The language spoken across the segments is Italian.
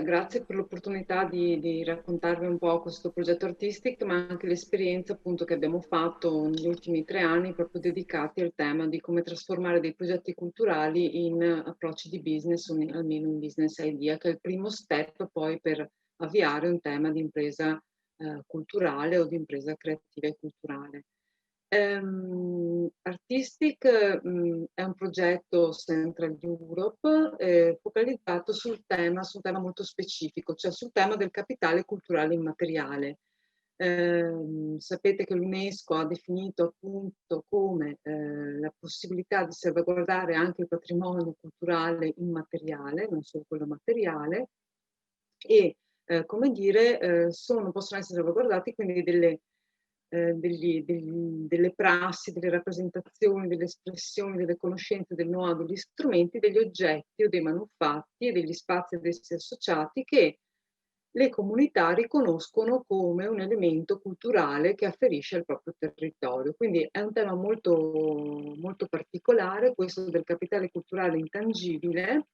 grazie per l'opportunità di raccontarvi un po' questo progetto artistico, ma anche l'esperienza appunto che abbiamo fatto negli ultimi 3 anni proprio dedicati al tema di come trasformare dei progetti culturali in approcci di business, o almeno un business idea, che è il primo step poi per avviare un tema di impresa culturale o di impresa creativa e culturale. Artistic è un progetto Central Europe focalizzato su un tema molto specifico, cioè sul tema del capitale culturale immateriale. Sapete che l'UNESCO ha definito appunto come la possibilità di salvaguardare anche il patrimonio culturale immateriale, non solo quello materiale, e come dire, possono essere salvaguardati quindi delle prassi, delle rappresentazioni, delle espressioni, delle conoscenze, del know-how, degli strumenti, degli oggetti o dei manufatti e degli spazi ad essi associati che le comunità riconoscono come un elemento culturale che afferisce al proprio territorio. Quindi è un tema molto, molto particolare, questo del capitale culturale intangibile,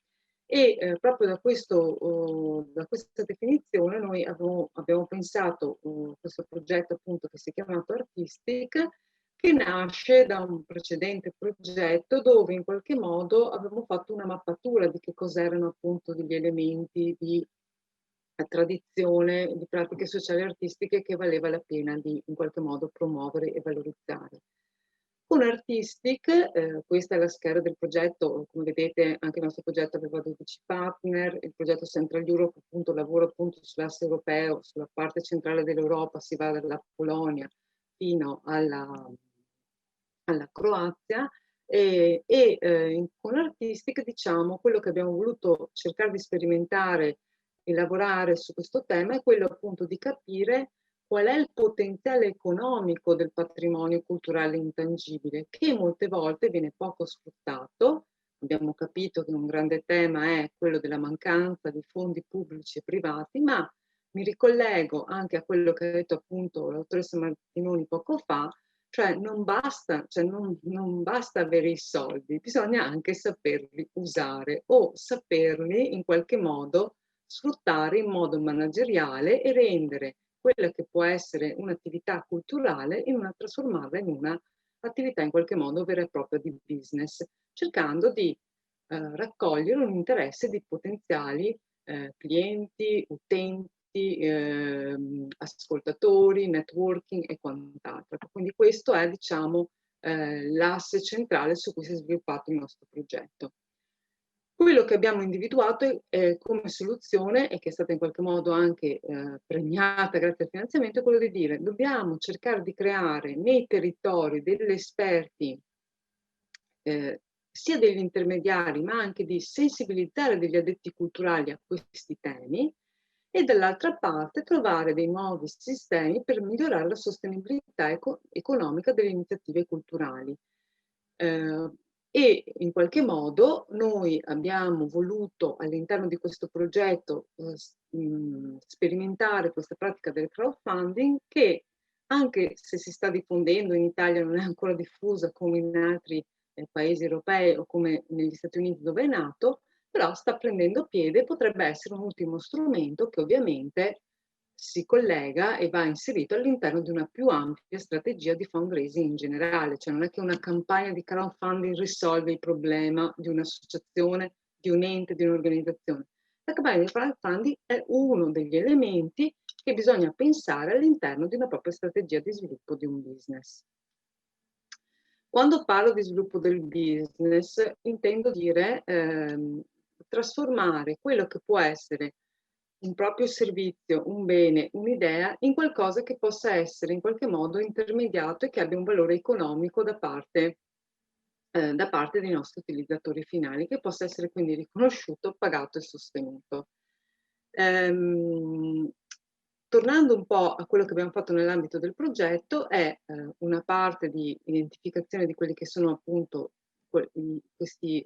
e proprio da questa definizione noi abbiamo pensato questo progetto appunto che si è chiamato Artistic, che nasce da un precedente progetto dove in qualche modo abbiamo fatto una mappatura di che cos'erano appunto degli elementi di tradizione, di pratiche sociali e artistiche che valeva la pena di in qualche modo promuovere e valorizzare. Con Artistic, questa è la scheda del progetto, come vedete anche il nostro progetto aveva 12 partner, il progetto Central Europe appunto lavora appunto sull'asse europeo, sulla parte centrale dell'Europa, si va dalla Polonia fino alla Croazia, con Artistic diciamo quello che abbiamo voluto cercare di sperimentare e lavorare su questo tema è quello appunto di capire qual è il potenziale economico del patrimonio culturale intangibile, che molte volte viene poco sfruttato. Abbiamo capito che un grande tema è quello della mancanza di fondi pubblici e privati, ma mi ricollego anche a quello che ha detto appunto la dottoressa Martinoni poco fa, cioè non basta avere i soldi, bisogna anche saperli usare o saperli in qualche modo sfruttare in modo manageriale e rendere quella che può essere un'attività culturale trasformarla in un'attività in qualche modo vera e propria di business, cercando di raccogliere un interesse di potenziali clienti, utenti, ascoltatori, networking e quant'altro. Quindi questo è, diciamo, l'asse centrale su cui si è sviluppato il nostro progetto. Quello che abbiamo individuato come soluzione e che è stata in qualche modo anche premiata grazie al finanziamento è quello di dire dobbiamo cercare di creare nei territori degli esperti sia degli intermediari ma anche di sensibilizzare degli addetti culturali a questi temi e dall'altra parte trovare dei nuovi sistemi per migliorare la sostenibilità economica delle iniziative culturali. E in qualche modo noi abbiamo voluto all'interno di questo progetto sperimentare questa pratica del crowdfunding che anche se si sta diffondendo in Italia non è ancora diffusa come in altri paesi europei o come negli Stati Uniti dove è nato, però sta prendendo piede e potrebbe essere un ultimo strumento che ovviamente si collega e va inserito all'interno di una più ampia strategia di fundraising in generale, cioè non è che una campagna di crowdfunding risolve il problema di un'associazione, di un ente, di un'organizzazione. La campagna di crowdfunding è uno degli elementi che bisogna pensare all'interno di una propria strategia di sviluppo di un business. Quando parlo di sviluppo del business intendo dire trasformare quello che può essere un proprio servizio, un bene, un'idea in qualcosa che possa essere in qualche modo intermediato e che abbia un valore economico da parte dei nostri utilizzatori finali, che possa essere quindi riconosciuto, pagato e sostenuto. Tornando un po' a quello che abbiamo fatto nell'ambito del progetto, è una parte di identificazione di quelli che sono appunto questi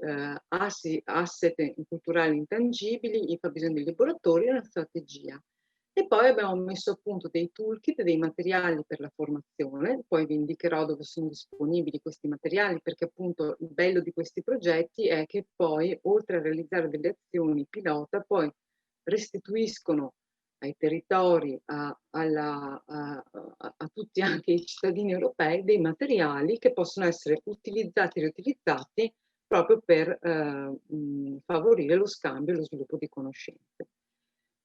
asset culturali intangibili, i fabbisogni dei laboratori e una strategia. E poi abbiamo messo a punto dei toolkit, dei materiali per la formazione, poi vi indicherò dove sono disponibili questi materiali, perché appunto il bello di questi progetti è che poi, oltre a realizzare delle azioni pilota, poi restituiscono ai territori, a tutti anche i cittadini europei, dei materiali che possono essere utilizzati e riutilizzati proprio per favorire lo scambio e lo sviluppo di conoscenze.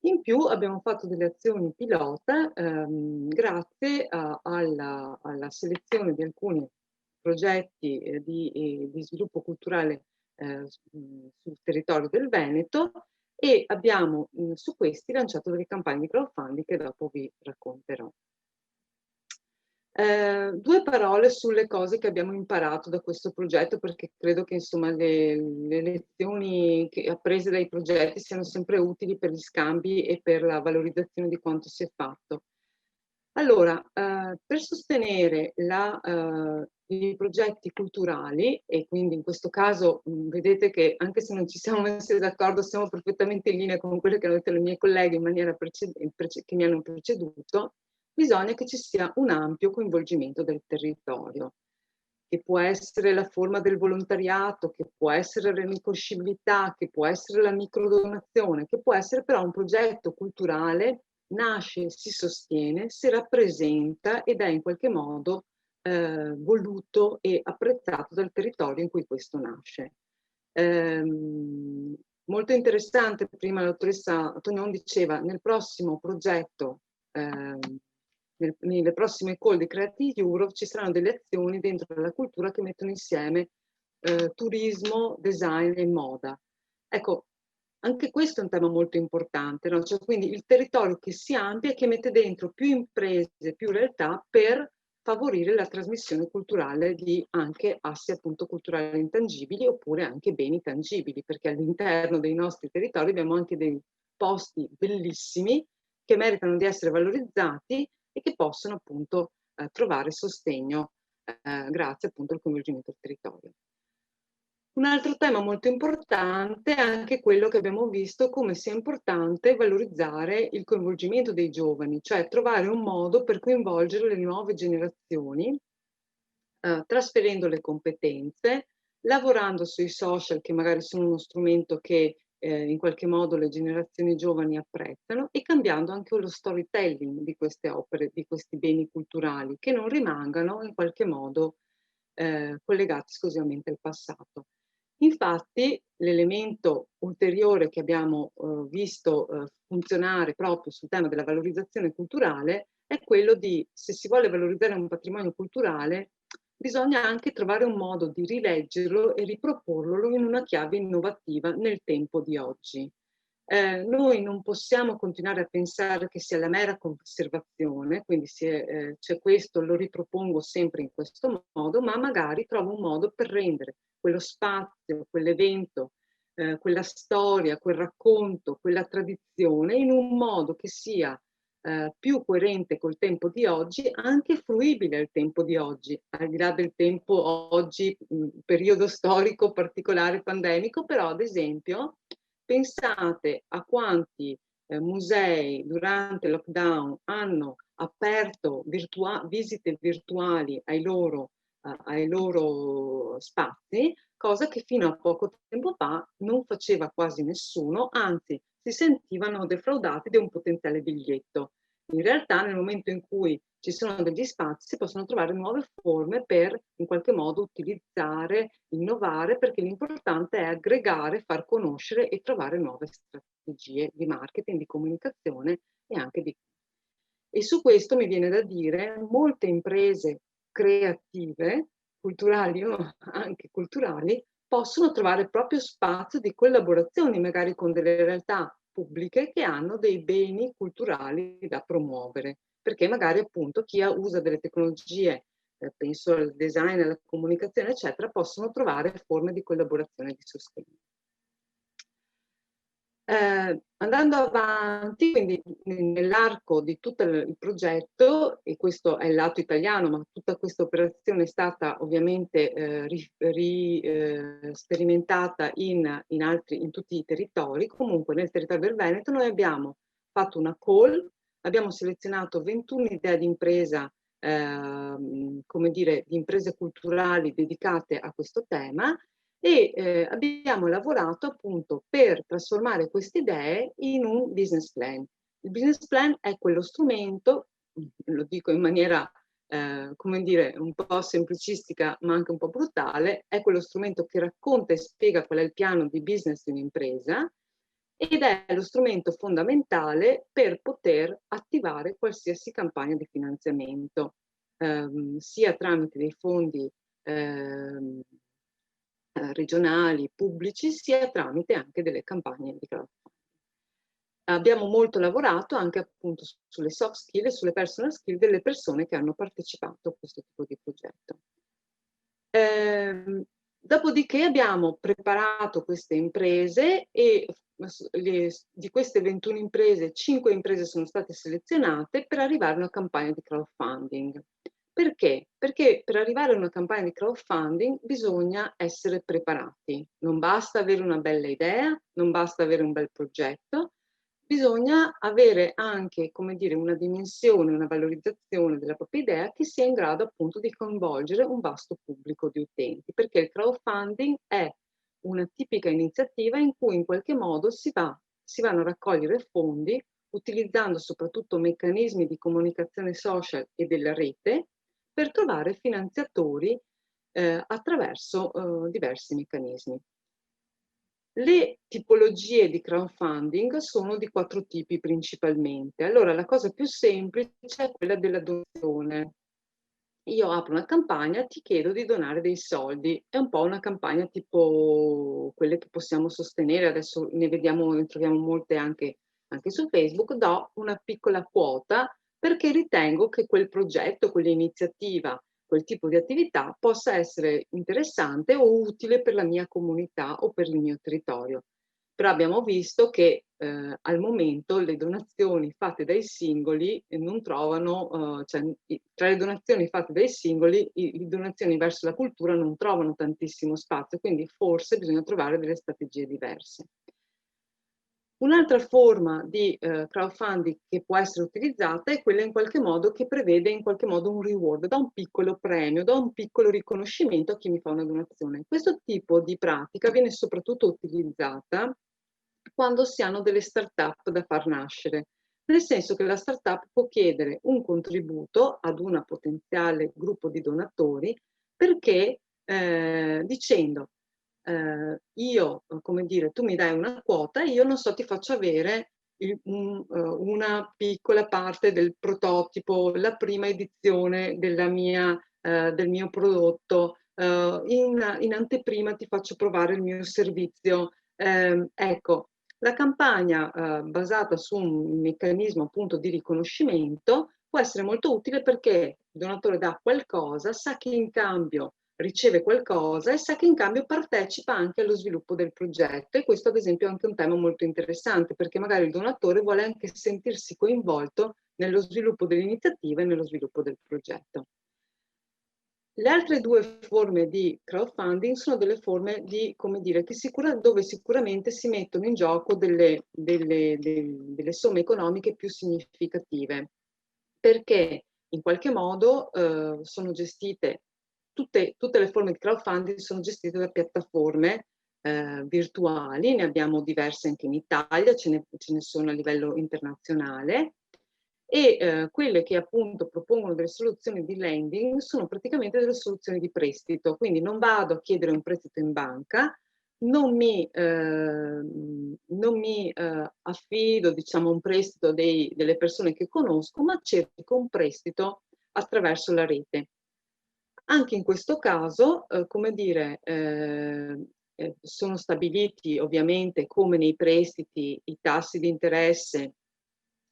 In più abbiamo fatto delle azioni pilota grazie alla selezione di alcuni progetti di sviluppo culturale sul territorio del Veneto, e abbiamo su questi lanciato delle campagne di crowdfunding che dopo vi racconterò. Due parole sulle cose che abbiamo imparato da questo progetto, perché credo che insomma le lezioni apprese dai progetti siano sempre utili per gli scambi e per la valorizzazione di quanto si è fatto. Allora, per sostenere i progetti culturali, e quindi in questo caso vedete che anche se non ci siamo messi d'accordo siamo perfettamente in linea con quello che hanno detto le mie colleghe in maniera che mi hanno preceduto, bisogna che ci sia un ampio coinvolgimento del territorio, che può essere la forma del volontariato, che può essere la riconoscibilità, che può essere la microdonazione, che può essere però un progetto culturale, nasce, si sostiene, si rappresenta ed è in qualche modo voluto e apprezzato dal territorio in cui questo nasce. Molto interessante, prima la dottoressa Tognon diceva, nel prossimo progetto, nelle prossime call di Creative Europe ci saranno delle azioni dentro la cultura che mettono insieme turismo, design e moda. Ecco, anche questo è un tema molto importante, no? Cioè, quindi il territorio che si amplia e che mette dentro più imprese, più realtà per favorire la trasmissione culturale di anche assi appunto culturali intangibili oppure anche beni tangibili, perché all'interno dei nostri territori abbiamo anche dei posti bellissimi che meritano di essere valorizzati e che possono appunto trovare sostegno grazie appunto al coinvolgimento del territorio. Un altro tema molto importante è anche quello che abbiamo visto come sia importante valorizzare il coinvolgimento dei giovani, cioè trovare un modo per coinvolgere le nuove generazioni, trasferendo le competenze, lavorando sui social che magari sono uno strumento che in qualche modo le generazioni giovani apprezzano, e cambiando anche lo storytelling di queste opere, di questi beni culturali, che non rimangano in qualche modo collegati esclusivamente al passato. Infatti l'elemento ulteriore che abbiamo visto funzionare proprio sul tema della valorizzazione culturale è quello di, se si vuole valorizzare un patrimonio culturale, bisogna anche trovare un modo di rileggerlo e riproporlo in una chiave innovativa nel tempo di oggi. Noi non possiamo continuare a pensare che sia la mera conservazione, quindi c'è questo, lo ripropongo sempre in questo modo, ma magari trovo un modo per rendere quello spazio, quell'evento, quella storia, quel racconto, quella tradizione in un modo che sia più coerente col tempo di oggi, anche fruibile al tempo di oggi, al di là del tempo oggi, periodo storico particolare pandemico, però ad esempio pensate a quanti musei durante il lockdown hanno aperto visite virtuali ai loro spazi, cosa che fino a poco tempo fa non faceva quasi nessuno, anzi si sentivano defraudati di un potenziale biglietto. In realtà nel momento in cui ci sono degli spazi si possono trovare nuove forme per in qualche modo utilizzare, innovare, perché l'importante è aggregare, far conoscere e trovare nuove strategie di marketing, di comunicazione e anche di... E su questo mi viene da dire, molte imprese creative, culturali o anche culturali, possono trovare proprio spazio di collaborazioni, magari con delle realtà pubbliche che hanno dei beni culturali da promuovere, perché magari appunto chi usa delle tecnologie, penso al design, alla comunicazione, eccetera, possono trovare forme di collaborazione e di sostegno. Andando avanti, quindi nell'arco di tutto il progetto, e questo è il lato italiano, ma tutta questa operazione è stata ovviamente sperimentata in tutti i territori. Comunque nel territorio del Veneto noi abbiamo fatto una call, abbiamo selezionato 21 idee di impresa, come dire, di imprese culturali dedicate a questo tema, e abbiamo lavorato appunto per trasformare queste idee in un business plan. Il business plan è quello strumento, lo dico in maniera come dire, un po' semplicistica ma anche un po' brutale, è quello strumento che racconta e spiega qual è il piano di business di un'impresa ed è lo strumento fondamentale per poter attivare qualsiasi campagna di finanziamento, sia tramite dei fondi ehm, regionali, pubblici, sia tramite anche delle campagne di crowdfunding. Abbiamo molto lavorato anche appunto sulle soft skill e sulle personal skill delle persone che hanno partecipato a questo tipo di progetto. Dopodiché abbiamo preparato queste imprese e di queste 21 imprese, 5 imprese sono state selezionate per arrivare a una campagna di crowdfunding. Perché? Perché per arrivare a una campagna di crowdfunding bisogna essere preparati. Non basta avere una bella idea, non basta avere un bel progetto, bisogna avere anche, come dire, una dimensione, una valorizzazione della propria idea che sia in grado appunto di coinvolgere un vasto pubblico di utenti, perché il crowdfunding è una tipica iniziativa in cui in qualche modo si vanno a raccogliere fondi utilizzando soprattutto meccanismi di comunicazione social e della rete per trovare finanziatori attraverso diversi meccanismi. Le tipologie di crowdfunding sono di 4 tipi principalmente. Allora, la cosa più semplice è quella della donazione. Io apro una campagna, ti chiedo di donare dei soldi. È un po' una campagna tipo quelle che possiamo sostenere, adesso ne troviamo molte anche su Facebook, do una piccola quota perché ritengo che quel progetto, quell'iniziativa, quel tipo di attività possa essere interessante o utile per la mia comunità o per il mio territorio. Però abbiamo visto che al momento le donazioni fatte dai singoli non trovano, cioè tra le donazioni fatte dai singoli, le donazioni verso la cultura non trovano tantissimo spazio, quindi forse bisogna trovare delle strategie diverse. Un'altra forma di crowdfunding che può essere utilizzata è quella in qualche modo che prevede in qualche modo un reward, da un piccolo premio, da un piccolo riconoscimento a chi mi fa una donazione. Questo tipo di pratica viene soprattutto utilizzata quando si hanno delle start-up da far nascere, nel senso che la start-up può chiedere un contributo ad un potenziale gruppo di donatori perché dicendo io, come dire, tu mi dai una quota e io non so, ti faccio avere una piccola parte del prototipo, la prima edizione del mio prodotto, in anteprima ti faccio provare il mio servizio. Ecco, la campagna basata su un meccanismo appunto di riconoscimento può essere molto utile perché il donatore dà qualcosa, sa che in cambio riceve qualcosa e sa che in cambio partecipa anche allo sviluppo del progetto e questo ad esempio è anche un tema molto interessante perché magari il donatore vuole anche sentirsi coinvolto nello sviluppo dell'iniziativa e nello sviluppo del progetto. Le altre due forme di crowdfunding sono delle forme di, come dire, dove sicuramente si mettono in gioco delle somme economiche più significative, perché in qualche modo sono gestite, tutte le forme di crowdfunding sono gestite da piattaforme virtuali, ne abbiamo diverse anche in Italia, ce ne sono a livello internazionale, e quelle che appunto propongono delle soluzioni di lending sono praticamente delle soluzioni di prestito, quindi non vado a chiedere un prestito in banca, non mi affido, diciamo, a un prestito delle persone che conosco, ma cerco un prestito attraverso la rete. Anche in questo caso, come dire, sono stabiliti ovviamente come nei prestiti i tassi di interesse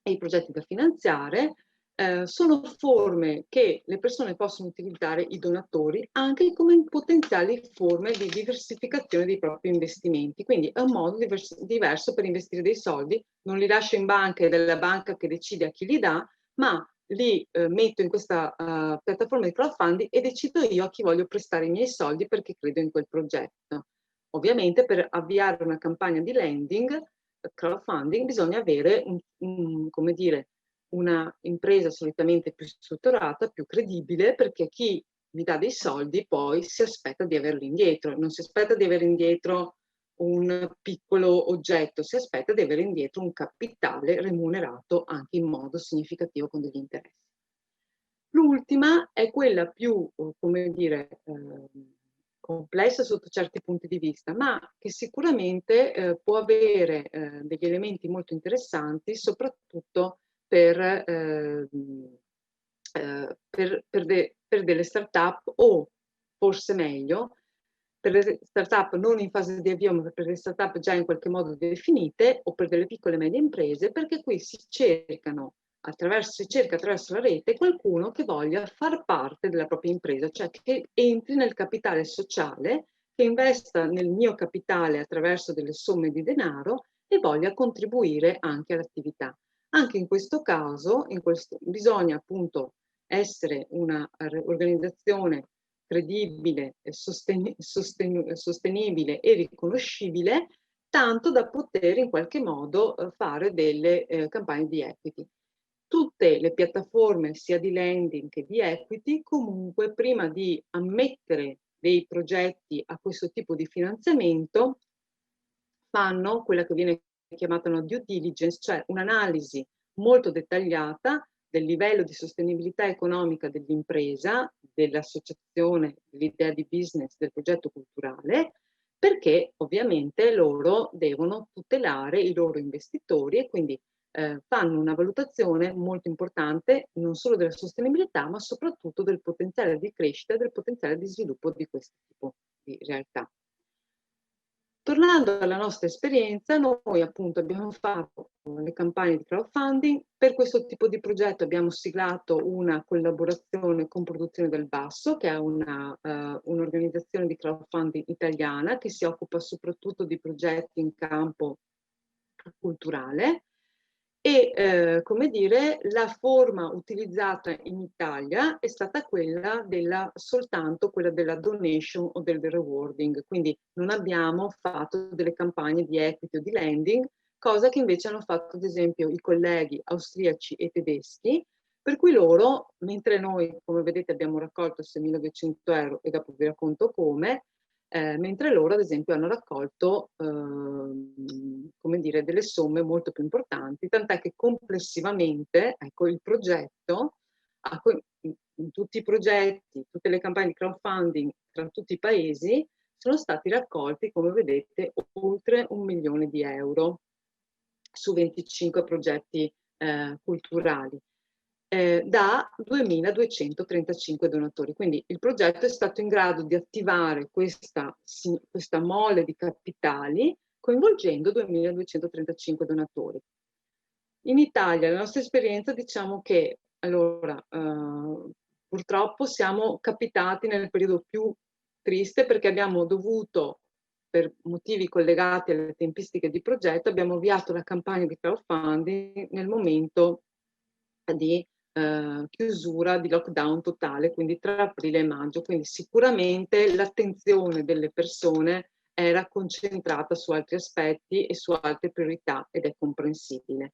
e i progetti da finanziare, sono forme che le persone possono utilizzare, i donatori, anche come potenziali forme di diversificazione dei propri investimenti. Quindi è un modo diverso per investire dei soldi, non li lascio in banca, è della banca che decide a chi li dà, ma li metto in questa piattaforma di crowdfunding e decido io a chi voglio prestare i miei soldi perché credo in quel progetto. Ovviamente per avviare una campagna di lending, crowdfunding, bisogna avere come dire, una impresa solitamente più strutturata, più credibile, perché chi vi dà dei soldi, poi si aspetta di averli indietro. Non si aspetta di avere indietro un piccolo oggetto, si aspetta di avere indietro un capitale remunerato anche in modo significativo con degli interessi. L'ultima è quella più, come dire, complessa sotto certi punti di vista, ma che sicuramente può avere degli elementi molto interessanti, soprattutto per delle start-up o, forse meglio, per le start-up non in fase di avvio, ma per le start-up già in qualche modo definite, o per delle piccole e medie imprese, perché qui si cerca attraverso la rete qualcuno che voglia far parte della propria impresa, cioè che entri nel capitale sociale, che investa nel mio capitale attraverso delle somme di denaro e voglia contribuire anche all'attività. Anche in questo caso, bisogna appunto essere una organizzazione credibile, sostenibile e riconoscibile, tanto da poter in qualche modo fare delle campagne di equity. Tutte le piattaforme, sia di lending che di equity, comunque prima di ammettere dei progetti a questo tipo di finanziamento, fanno quella che viene chiamata una due diligence, cioè un'analisi molto dettagliata del livello di sostenibilità economica dell'impresa, dell'associazione, dell'idea di business, del progetto culturale, perché ovviamente loro devono tutelare i loro investitori e quindi fanno una valutazione molto importante non solo della sostenibilità, ma soprattutto del potenziale di crescita e del potenziale di sviluppo di questo tipo di realtà. Tornando alla nostra esperienza, noi appunto abbiamo fatto le campagne di crowdfunding. Per questo tipo di progetto abbiamo siglato una collaborazione con Produzione del Basso, che è un'organizzazione di crowdfunding italiana che si occupa soprattutto di progetti in campo culturale. E come dire, la forma utilizzata in Italia è stata soltanto quella della donation o del rewarding, quindi non abbiamo fatto delle campagne di equity o di lending, cosa che invece hanno fatto ad esempio i colleghi austriaci e tedeschi, per cui loro, mentre noi come vedete abbiamo raccolto 6.200 euro e dopo vi racconto come, mentre loro ad esempio hanno raccolto come dire, delle somme molto più importanti, tant'è che complessivamente ecco, il progetto, in tutti i progetti, tutte le campagne di crowdfunding tra tutti i paesi, sono stati raccolti, come vedete, oltre 1 milione di euro su 25 progetti culturali. Da 2.235 donatori. Quindi il progetto è stato in grado di attivare questa mole di capitali coinvolgendo 2.235 donatori. In Italia, la nostra esperienza, diciamo che allora, purtroppo siamo capitati nel periodo più triste perché abbiamo dovuto, per motivi collegati alle tempistiche di progetto, abbiamo avviato la campagna di crowdfunding nel momento di chiusura, di lockdown totale, quindi tra aprile e maggio. Quindi sicuramente l'attenzione delle persone era concentrata su altri aspetti e su altre priorità ed è comprensibile.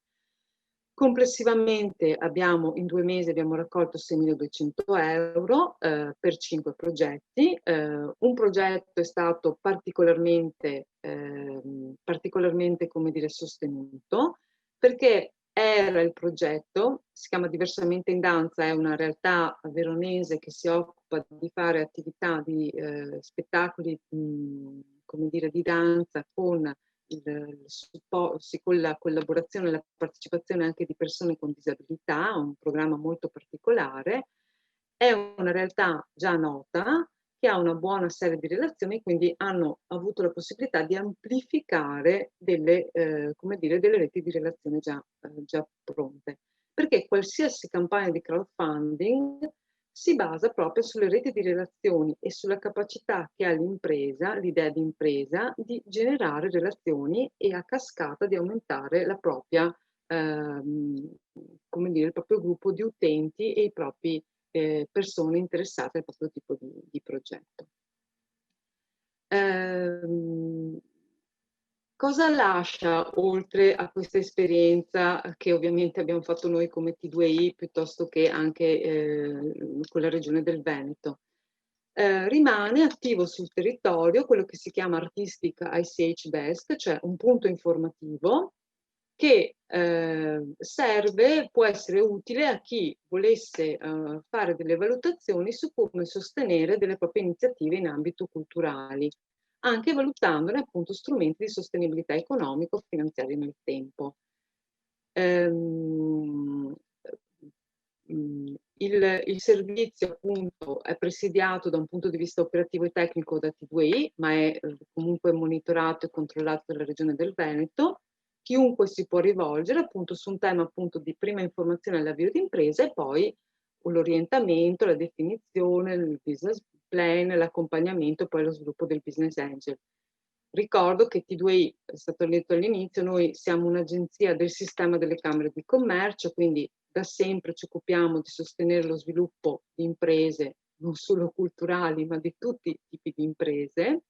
Complessivamente in 2 mesi abbiamo raccolto 6.200 euro per 5 progetti. Un progetto è stato particolarmente come dire, sostenuto perché era il progetto, si chiama Diversamente in Danza, è una realtà veronese che si occupa di fare attività di spettacoli come dire, di danza con con la collaborazione e la partecipazione anche di persone con disabilità, un programma molto particolare. È una realtà già nota, che ha una buona serie di relazioni, quindi hanno avuto la possibilità di amplificare come dire, delle reti di relazione già pronte. Perché qualsiasi campagna di crowdfunding si basa proprio sulle reti di relazioni e sulla capacità che ha l'impresa, l'idea di impresa, di generare relazioni e a cascata di aumentare la propria, come dire, il proprio gruppo di utenti e i propri persone interessate a questo tipo di progetto. Cosa lascia oltre a questa esperienza che ovviamente abbiamo fatto noi come T2I piuttosto che anche con la regione del Veneto? rimane attivo sul territorio quello che si chiama Artistic ICH Desk, cioè un punto informativo che serve, può essere utile a chi volesse fare delle valutazioni su come sostenere delle proprie iniziative in ambito culturali, anche valutandone appunto strumenti di sostenibilità economico-finanziaria nel tempo. Il servizio appunto è presidiato da un punto di vista operativo e tecnico da T2I, ma è comunque monitorato e controllato dalla Regione del Veneto. Chiunque si può rivolgere appunto su un tema appunto di prima informazione all'avvio di impresa e poi l'orientamento, la definizione, il business plan, l'accompagnamento e poi lo sviluppo del business angel. Ricordo che T2I, è stato detto all'inizio, noi siamo un'agenzia del sistema delle camere di commercio, quindi da sempre ci occupiamo di sostenere lo sviluppo di imprese, non solo culturali, ma di tutti i tipi di imprese.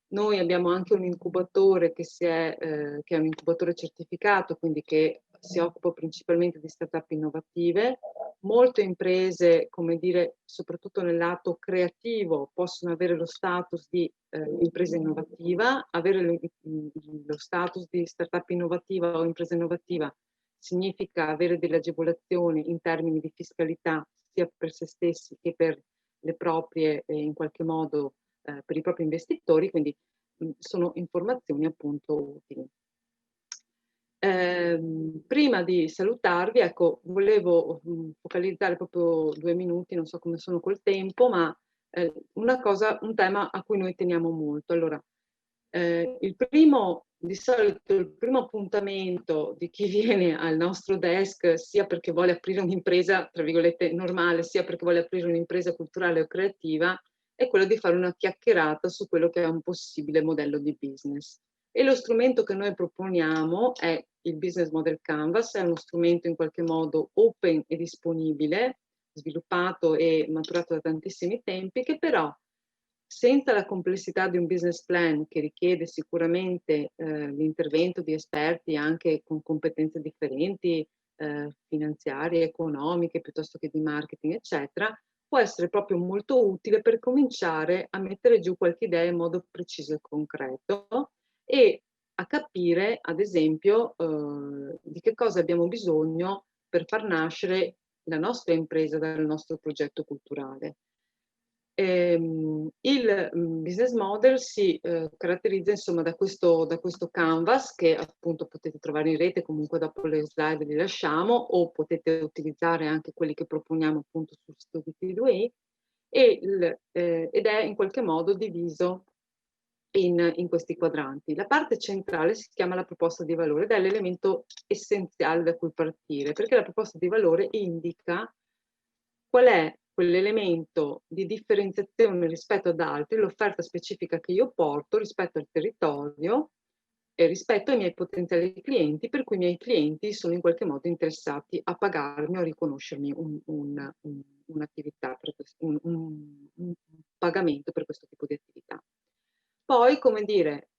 Noi abbiamo anche un incubatore che è un incubatore certificato, quindi che si occupa principalmente di start-up innovative. Molte imprese, come dire, soprattutto nel lato creativo, possono avere lo status di impresa innovativa. Avere lo status di start-up innovativa o impresa innovativa significa avere delle agevolazioni in termini di fiscalità sia per se stessi che per le proprie, in qualche modo, per i propri investitori, quindi sono informazioni appunto utili. Prima di salutarvi, ecco, volevo focalizzare proprio 2 minuti, non so come sono col tempo, ma un tema a cui noi teniamo molto. Allora, di solito il primo appuntamento di chi viene al nostro desk, sia perché vuole aprire un'impresa, tra virgolette, normale, sia perché vuole aprire un'impresa culturale o creativa, è quello di fare una chiacchierata su quello che è un possibile modello di business. E lo strumento che noi proponiamo è il Business Model Canvas, è uno strumento in qualche modo open e disponibile, sviluppato e maturato da tantissimi tempi, che però senza la complessità di un business plan che richiede sicuramente l'intervento di esperti anche con competenze differenti, finanziarie, economiche, piuttosto che di marketing, eccetera, può essere proprio molto utile per cominciare a mettere giù qualche idea in modo preciso e concreto e a capire, ad esempio, di che cosa abbiamo bisogno per far nascere la nostra impresa dal nostro progetto culturale. Il business model si caratterizza insomma da questo canvas che appunto potete trovare in rete, comunque dopo le slide li lasciamo, o potete utilizzare anche quelli che proponiamo appunto sul sito di T2E, ed è in qualche modo diviso in questi quadranti. La parte centrale si chiama la proposta di valore ed è l'elemento essenziale da cui partire, perché la proposta di valore indica qual è quell'elemento di differenziazione rispetto ad altri, l'offerta specifica che io porto rispetto al territorio e rispetto ai miei potenziali clienti, per cui i miei clienti sono in qualche modo interessati a pagarmi o a riconoscermi un'attività, un pagamento per questo tipo di attività. Poi, come dire,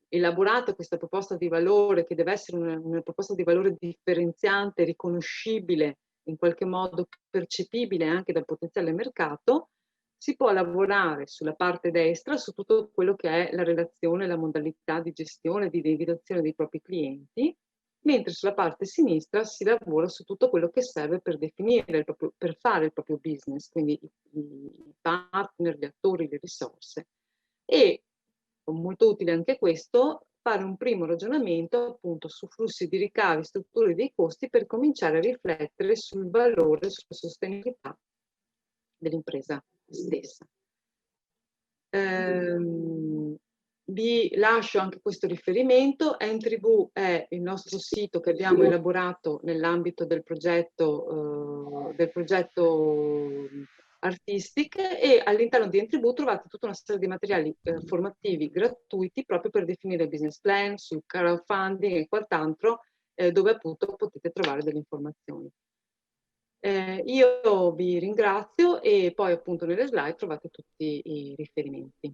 elaborata questa proposta di valore, che deve essere una proposta di valore differenziante, riconoscibile, in qualche modo percepibile anche dal potenziale mercato, si può lavorare sulla parte destra su tutto quello che è la relazione, la modalità di gestione, di individuazione dei propri clienti, mentre sulla parte sinistra si lavora su tutto quello che serve per definire per fare il proprio business, quindi i partner, gli attori, le risorse. E molto utile anche questo, fare un primo ragionamento appunto su flussi di ricavi, strutture dei costi per cominciare a riflettere sul valore, sulla sostenibilità dell'impresa stessa. Vi lascio anche questo riferimento. Entribù è il nostro sito che abbiamo elaborato nell'ambito del progetto Artistic, e all'interno di Entribù trovate tutta una serie di materiali formativi gratuiti proprio per definire il business plan, sul crowdfunding e quant'altro, dove appunto potete trovare delle informazioni. Io vi ringrazio e poi appunto nelle slide trovate tutti i riferimenti.